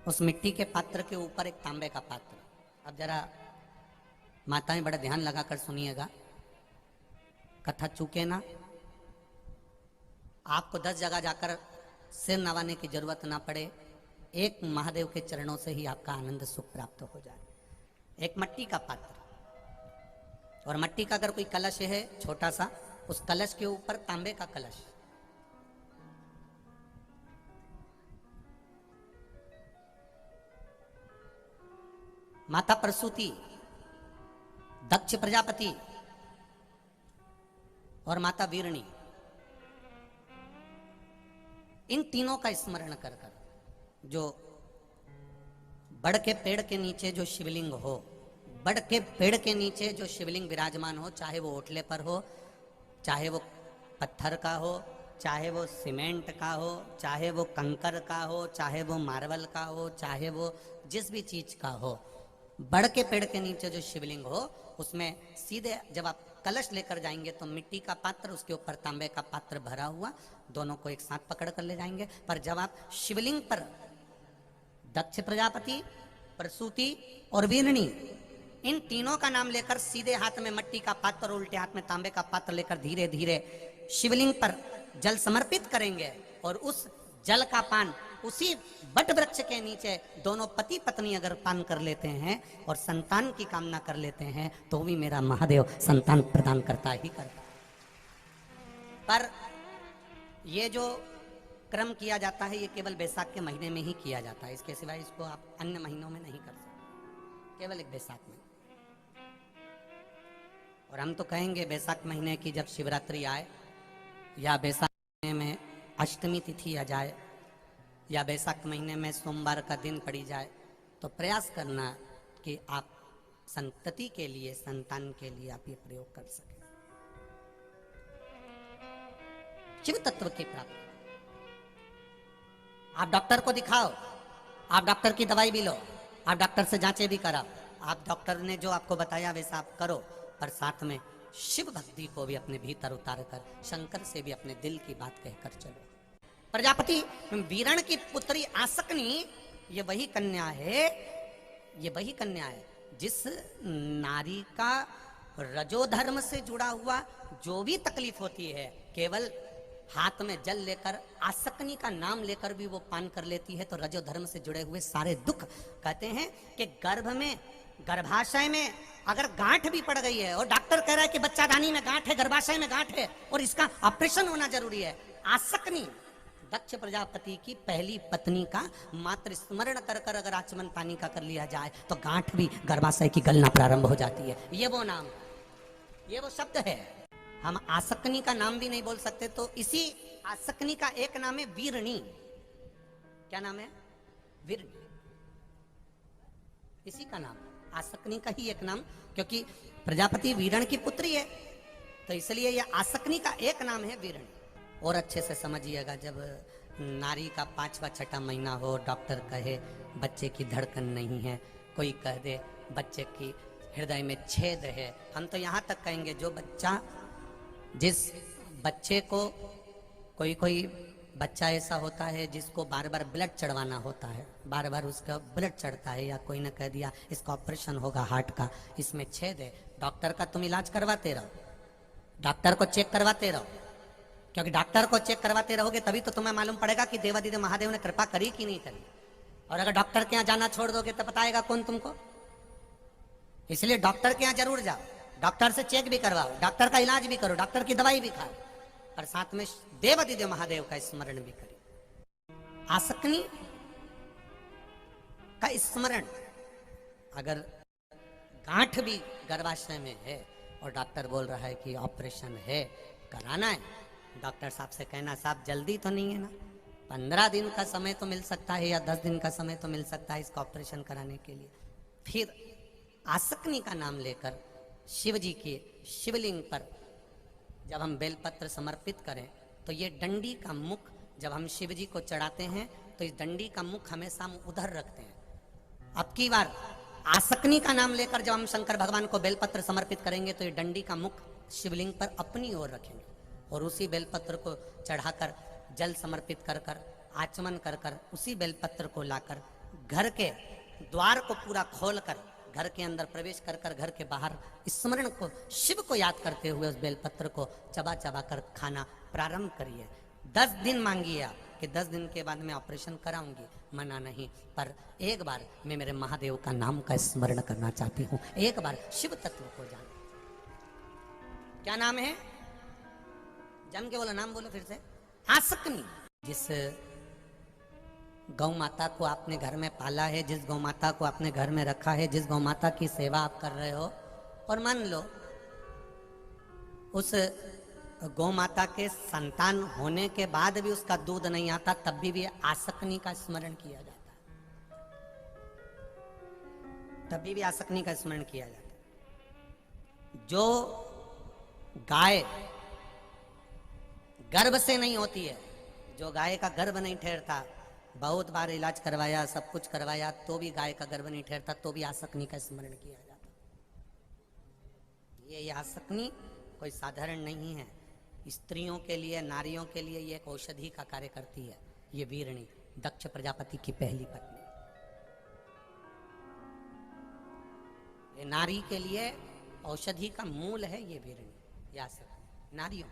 उस मिट्टी के पात्र के ऊपर एक तांबे का पात्र। अब जरा माताएं बड़ा ध्यान लगाकर सुनिएगा, कथा चूके ना। आपको 10 जगह जाकर सिर नवाने की जरूरत ना पड़े, एक महादेव के चरणों से ही आपका आनंद सुख प्राप्त हो जाए। एक मट्टी का पात्र, और मट्टी का अगर कोई कलश है छोटा सा, उस कलश के ऊपर तांबे का कलश। माता प्रसूति, दक्ष प्रजापति और माता वीरणी, इन तीनों का स्मरण कर कर जो बड़ के पेड़ के नीचे जो शिवलिंग हो, बड़ के पेड़ के नीचे जो शिवलिंग विराजमान हो, चाहे वो ओटले पर हो, चाहे वो पत्थर का हो, चाहे वो सीमेंट का हो, चाहे वो कंकर का हो, चाहे वो मार्बल का हो, चाहे वो जिस भी चीज का हो, बड़ के पेड़ के नीचे जो शिवलिंग हो, उसमें सीधे जब आप कलश लेकर जाएंगे तो मिट्टी का पात्र, उसके ऊपर तांबे का पात्र भरा हुआ, दोनों को एक साथ पकड़ कर ले जाएंगे। पर जब आप शिवलिंग पर दक्ष प्रजापति, प्रसूति और वीरणी, इन तीनों का नाम लेकर सीधे हाथ में मट्टी का पात्र और उल्टे हाथ में तांबे का पात्र लेकर धीरे धीरे शिवलिंग पर जल समर्पित करेंगे, और उस जल का पान उसी बट वृक्ष के नीचे दोनों पति पत्नी अगर पान कर लेते हैं और संतान की कामना कर लेते हैं, तो भी मेरा महादेव संतान प्रदान करता ही करता। पर ये जो क्रम किया जाता है, ये केवल बैसाख के महीने में ही किया जाता है, इसके सिवाय इसको आप अन्य महीनों में नहीं कर सकते, केवल एक बैसाख में। और हम तो कहेंगे बैसाख महीने की जब शिवरात्रि आए, या बैसाख महीने में अष्टमी तिथि आ जाए, या बैसाख महीने में सोमवार का दिन पड़ी जाए, तो प्रयास करना कि आप संतति के लिए, संतान के लिए आप ये प्रयोग कर सकें। शिव तत्व की प्राप्ति। आप डॉक्टर को दिखाओ, आप डॉक्टर की दवाई भी लो, आप डॉक्टर से जांचें भी कराओ, आप डॉक्टर ने जो आपको बताया वैसा आप करो, पर साथ में शिव भक्ति को भी अपने भीतर उतार कर शंकर से भी अपने दिल की बात कहकर चलो। प्रजापति वीरण की पुत्री आसकनी, ये वही कन्या है, ये वही कन्या है जिस नारी का रजोधर्म से जुड़ा हुआ जो भी तकलीफ होती है, केवल हाथ में जल लेकर, आसकनी का नाम लेकर भी वो पान कर लेती है, तो रजोधर्म से जुड़े हुए सारे दुख, कहते हैं कि गर्भ में, गर्भाशय में अगर गांठ भी पड़ गई है और डॉक्टर कह रहा है कि बच्चादानी में गांठ है, गर्भाशय में गांठ है और इसका ऑपरेशन होना जरूरी है, आसकनी दक्ष प्रजापति की पहली पत्नी का मात्र स्मरण कर कर अगर आचमन पानी का कर लिया जाए तो गांठ भी गर्भाशय की गलना प्रारंभ हो जाती है। ये वो नाम, ये वो शब्द है। हम आसकनी का नाम भी नहीं बोल सकते, तो इसी आसकनी का एक नाम है वीरणी। क्या नाम है? वीरणी। इसी का नाम आसकनी का ही एक नाम, क्योंकि प्रजापति वीरण की पुत्री है, तो इसलिए यह आसकनी का एक नाम है वीरणी। और अच्छे से समझिएगा, जब नारी का 5वां 6ठा महीना हो, डॉक्टर कहे बच्चे की धड़कन नहीं है, कोई कह दे बच्चे की हृदय में छेद है, हम तो यहाँ तक कहेंगे जो बच्चा, जिस बच्चे को, कोई बच्चा ऐसा होता है जिसको बार बार ब्लड चढ़वाना होता है, बार बार उसका ब्लड चढ़ता है, या कोई ने कह दिया इसका ऑपरेशन होगा हार्ट का, इसमें छेद है, डॉक्टर का तुम इलाज करवाते रहो, डॉक्टर को चेक करवाते रहो, क्योंकि डॉक्टर को चेक करवाते रहोगे तभी तो तुम्हें मालूम पड़ेगा कि देवादिदेव महादेव ने कृपा करी कि नहीं करी। और अगर डॉक्टर के यहाँ जाना छोड़ दोगे तो बताएगा कौन तुमको। इसलिए डॉक्टर के यहाँ जरूर जाओ, डॉक्टर से चेक भी करवाओ, डॉक्टर का इलाज भी करो, डॉक्टर की दवाई भी खाओ, और साथ में देवादिदेव महादेव का स्मरण भी करें। आसकनी का स्मरण, अगर गांठ भी गर्भाशय में है और डॉक्टर बोल रहा है कि ऑपरेशन है, कराना है, डॉक्टर साहब से कहना साहब जल्दी तो नहीं है ना, 15 दिन का समय तो मिल सकता है या 10 दिन का समय तो मिल सकता है इसका ऑपरेशन कराने के लिए। फिर आसकनी का नाम लेकर शिव जी के शिवलिंग पर जब हम बेलपत्र समर्पित करें, तो ये डंडी का मुख जब हम शिव जी को चढ़ाते हैं तो इस डंडी का मुख हमेशा हम उधर रखते हैं। अब की बार आसकनी का नाम लेकर जब हम शंकर भगवान को बेलपत्र समर्पित करेंगे तो ये डंडी का मुख शिवलिंग पर अपनी ओर रखेंगे, और उसी बेलपत्र को चढ़ाकर जल समर्पित कर कर, आचमन कर कर, उसी बेलपत्र को लाकर घर के द्वार को पूरा खोलकर घर के अंदर प्रवेश कर कर घर के बाहर स्मरण को, शिव को याद करते हुए उस बेलपत्र को चबा चबा कर खाना प्रारंभ करिए। 10 दिन मांगिए आप कि 10 दिन के बाद मैं ऑपरेशन कराऊंगी, मना नहीं, पर एक बार मैं मेरे महादेव का नाम का स्मरण करना चाहती हूँ, एक बार शिव तत्व को जान। क्या नाम है? जम के बोलो, नाम बोलो फिर से। आसकनी। जिस गौ माता को आपने घर में पाला है, जिस गौ माता को आपने घर में रखा है, जिस गौ माता की सेवा आप कर रहे हो, और मान लो उस गौ माता के संतान होने के बाद भी उसका दूध नहीं आता, तब भी आसकनी का स्मरण किया जाता है, तभी भी आसकनी का स्मरण किया जाता है। जो गाय गर्भ से नहीं होती है, जो गाय का गर्भ नहीं ठहरता, बहुत बार इलाज करवाया, सब कुछ करवाया, तो भी गाय का गर्भ नहीं ठहरता, तो भी आसकनी का स्मरण किया जाता। ये आसकनी कोई साधारण नहीं है, स्त्रियों के लिए, नारियों के लिए ये एक औषधि का कार्य करती है। ये वीरणी, दक्ष प्रजापति की पहली पत्नी, ये नारी के लिए औषधि का मूल है। ये वीरणी, ये आसकनी नारियों